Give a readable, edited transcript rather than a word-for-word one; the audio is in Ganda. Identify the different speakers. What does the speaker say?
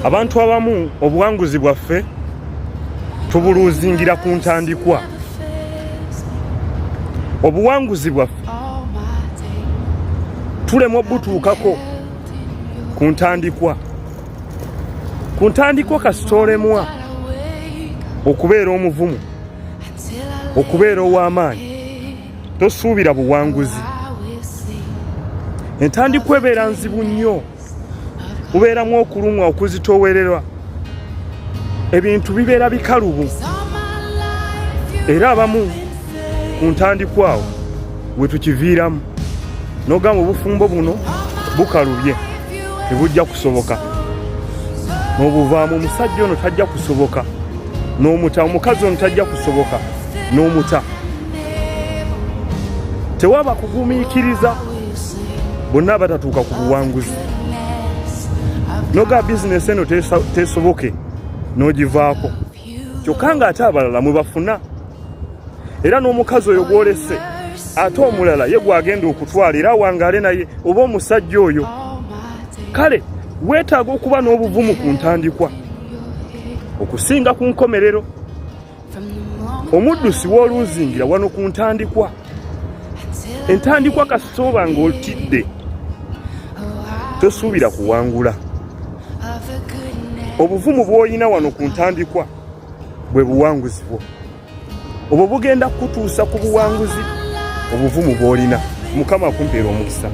Speaker 1: Abantu abamu obuwanguzi bwaffe tubuluzingira ku ntandikwa. Obuwanguzi bwaffe tulema obutuukako ku ntandikwa. Ku ntandikwa kasitolemwa okubeera omuvumu, okubeera ow'amaanyi, tosuubira buwanguzi. Entandikwa ebeera nzibu nnyo, ubeeramu okulumwa, okuzitoowererwa, ebintu bibeera bikalubu. Era abamu ku ntandikwa awo we tukiviiramu n'ogamba obufumbo buno bukalubye, tebujja kusoboka. N'obuvaamu omusajja ono tajja kusoboka, n'omuta omukazi ono tajja kusoboka, n'omuta. Tewaba kugumiikiriza, bonna batatuuka ku buwanguzi. Noga bizinesi eno tesoboke, n'ogivaako. Kyokka ng'ate abalala mwe bafuna. Era n'omukazi oyo gw'olese ate omulala ye gwagenda okutwala era wangaale naye, oba omusajja oyo. Kale weetaaga okuba n'obuvumu ku ntandikwa okusinga ku nkomerero. Omuddusi w'oluuzingira wano ku ntandikwa. Entandikwa kasooba ng'otidde, tosuubira kuwangula. Obuvumu bw'olina wano ku ntandikwa bwe buwanguzi bwo. Obwo bugenda kutuusa ku buwanguzi obuvumu bw'olina. Mukama akumpeera omukisa.